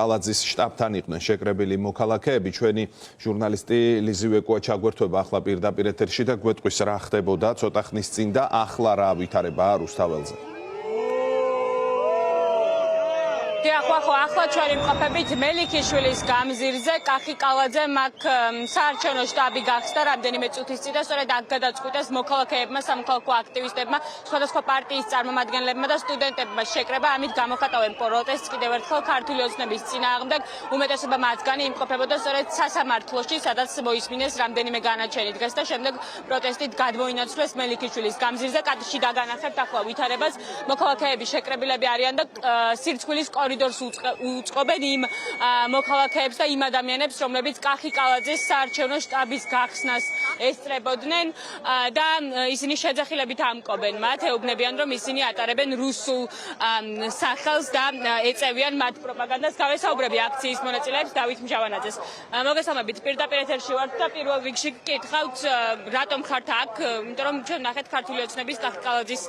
ალაძის შტაბთან იყვნენ შეკრებილი მოქალაქეები. ჩვენი ჟურნალისტი ლიზივე კუა ჩაგვერთვება ახლა პირდაპირ ეთერში და გვეტყვის რა ხდებოდა ცოტა ხნის წინ და ახლა რა ვითარებაა რუსთაველზე. ახლა ჩვენი მყოფებით მელიქიშვილის გამზირზე კახი კალაძემ აქ საარჩევნო შტაბი გახსნა რამდენიმე წუთის წინ და სწორედ აქ გადაწყვიტეს მოქალაქეებმა, სამოქალაქო აქტივისტებმა, სხვადასხვა პარტიის წარმომადგენლებმა და სტუდენტებმა შეკრება. ამით გამოხატავენ პროტესტს კიდევ ერთხელ ქართული ოცნების წინააღმდეგ. უმეტესობა მათგანი იმყოფებოდა სწორედ სასამართლოში, სადაც მოისმინეს რამდენიმე განაჩენი დღეს და შემდეგ პროტესტით გადმოინაცვლეს მელიქიშვილის გამზირზე. კადრში დაგანახებთ ახლა ვითარებას. მოქალაქეები შეკრებილები არიან და სირცხვილის კორიდორს უწყობენ იმ მოქალაქეებს და იმ ადამიანებს, რომლებიც კახი კალაძის საარჩევნო შტაბის გახსნას ესწრებოდნენ და ისინი შეძახილებით ამკობენ მათ, ეუბნებიან, რომ ისინი ატარებენ რუსულ სახელს და ეწევიან მათ პროპაგანდას. გავესაუბრები აქციის მონაწილეებს დავით მჟავანაძეს. მოგესალმებით, პირდაპირ ეთერში ვართ და პირველ რიგში გკითხავთ, რატომ ხართ აქ? იმიტომ რომ ჩვენ ნახეთ ქართული ოცნების კახი კალაძის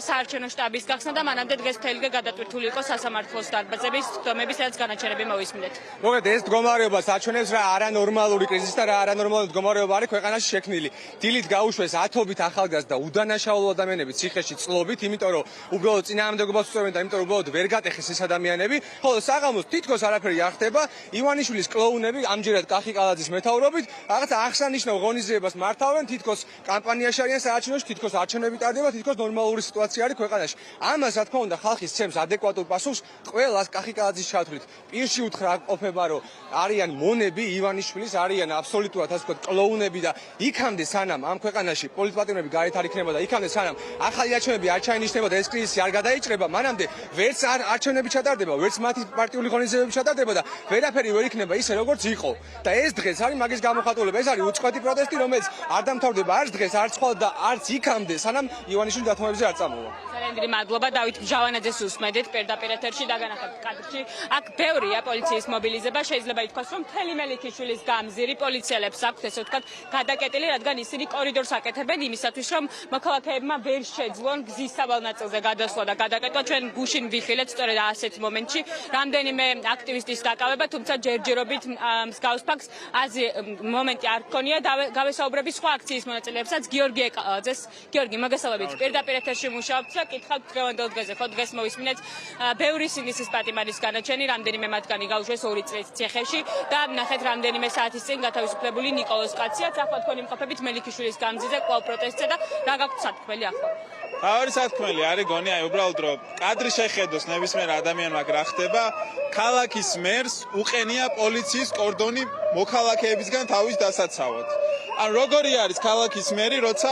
საარჩევნო შტაბის გახსნა და მანამდე დღეს მთელი დღე გადატვირთული იყო სასამართლოს დარბაზების ხდომების, სადაც განაჩენები მოვისმინეთ. მოგეთ, ეს მდგომარეობა საჩვენებს რა არანორმალური კრიზისი და რა არანორმალური მდგომარეობა არის ქვეყანაში შექმნილი. დილით გაუშვეს ათობით ახალგაზრდა უდანაშაულო ადამიანები ციხეში წლობით, იმიტომ რომ უბრალოდ წინააღმდეგობას უწევენ და იმიტომ რომ უბრალოდ ვერ გატეხეს ეს ადამიანები. ხოლო საღამოს თითქოს არაფერი არ ხდება. ივანიშვილის კლოუნები ამჯერად კახი კალაძის მეთაურობით რაღაცა აღსანიშნავ ღონისძიებას მართავენ, თითქოს კამპანიაში არიან საარჩევნოში, თითქოს არჩევნები ტარდება, თითქოს ნორმალური სიტუაცია არის ქვეყანაში. ამას რა თქმა უნდა ხალხი სცემს ადეკვატურ პასუხს ყველას კახი კალაძის ჩათვლით. პირში უთხრა ყოფება, რომ არიან მონები ივანიშვილის, არიან აბსოლუტურად ასე ვთქვათ კლოუნები და იქამდე სანამ ამ ქვეყანაში პოლიტპატრონები გარეთ არ იქნება და იქამდე სანამ ახალი არჩევნები არ ჩაინიშნება და ეს კრიზისი არ გადაიჭრება, მანამდე ვერც არჩევნები ჩატარდება, ვერც მათი პარტიული ღონისძიებები ჩატარდება და ვერაფერი ვერ იქნება ისე როგორც იყო. და ეს დღეს არის მაგის გამოხატულება. ეს არის უწყვეტი პროტესტი, რომელიც არ დამთავრდება არც დღეს, არც ხვალ და არც იქამდე სანამ ივანიშვილი დათმობებზე არ წამოვა. ძალიან დიდი მადლობა დავით მჟავანაძეს უსმედით პირდაპირ ეთერში დაგანახებთ კადრში. აქ ბევრია პოლიციის მობილიზება, შეიძლება ითქვას, რომ მთელი მელიქიშვილის გამზირი პოლიციელებს აქვთ, ესე ვთქვათ, გადაკეტილი, რადგან ისინი კორიდორს აკეთებენ იმისათვის, რომ მოქალაქეებმა ვერ შეძლონ გზის საბალ ნაწილზე გადასვლა და გადაკეტვა. ჩვენ გუშინ ვიხილეთ სწორედ ასეთ მომენტში რამდენიმე აქტივისტის დაკავება, თუმცა ჯერჯერობით მსგავს ფაქტს აზი მომენტი არ გქონია. გავესაუბრები სხვა აქციის მონაწილეებსაც, გიორგი ეკალაძეს. გიორგი, მოგესალმებით, პირდაპირ ეთერში მუშაობთ და კითხავთ დღევანდელ დღეზე, ხო დღეს მოვისმინეთ ბევრი სინისის პატიმარის განაჩენი, რამდენიმე მათგანი გაუშვეს 2 წლის ციხეში და ნახეთ რამდენიმე საათის წინ გათავისუფლებული ნიკოლოზ კაციაც. ახლა თქვენი მყოფებით მელიქიშვილის გამზირზე კვლავ პროტესტზე და რა გაქვთ სათქმელი ახლა? თავი სათქმელი არის გონი, აი უბრალოდ რომ კადრი შეხედოს ნებისმიერ ადამიანმა რა ხდება, ქალაქის მერს უყენია პოლიციის კორდონი მოქალაქეებისგან თავის დასაცავად. ან როგორი არის ქალაქის მერი, როცა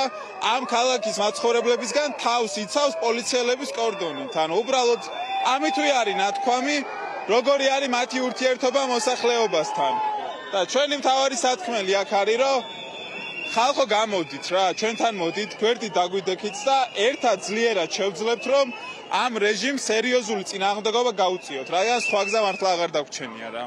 ამ ქალაქის მაცხოვრებლებისგან თავს იცავს პოლიციელების კორდონით? ანუ უბრალოდ ამითვე არის ნათქვამი, როგორი არის მათი ურთიერთობა მოსახლეობასთან. და ჩვენი მთავარი სათქმელი აქ არის, რომ ხალხო გამოდით რა, ჩვენთან მოდით, გვერდით დაგვიდექით და ერთად ძლიერად შევძლებთ, რომ ამ რეჟიმს სერიოზული წინააღმდეგობა გაუწიოთ. რა ან სხვა გზა მართლა აღარ დაგვრჩენია რა.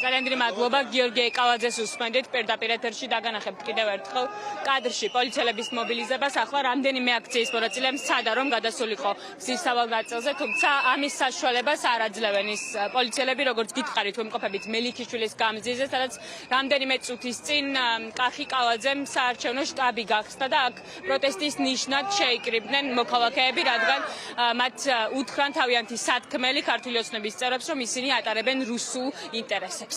ძალიან დიდი მადლობა გიორგი ეკალაძეს უსმენდით პირდაპირ ეთერში დაგანახებთ კიდევ ერთხელ კადრში პოლიციელების მობილიზებას. ახლა რამდენიმე აქციის მონაწილე მცადა რომ გადასულიყო გზის საბალ ნაწილზე, თუმცა ამის საშუალებას არ აძლევენ ის პოლიციელები, როგორც გითხარით, ვიმყოფებით მელიქიშვილის გამზირზე, სადაც რამდენიმე წუთის წინ კახი კალაძემ საარჩევნო შტაბი გახსნა და აქ პროტესტის ნიშნად შეიკრიბნენ მოქალაქეები, რადგან მათ უთხრან თავიანთი სათქმელი ქართული ოცნების წევრებს, რომ ისინი ატარებენ რუსულ ინტერესებს.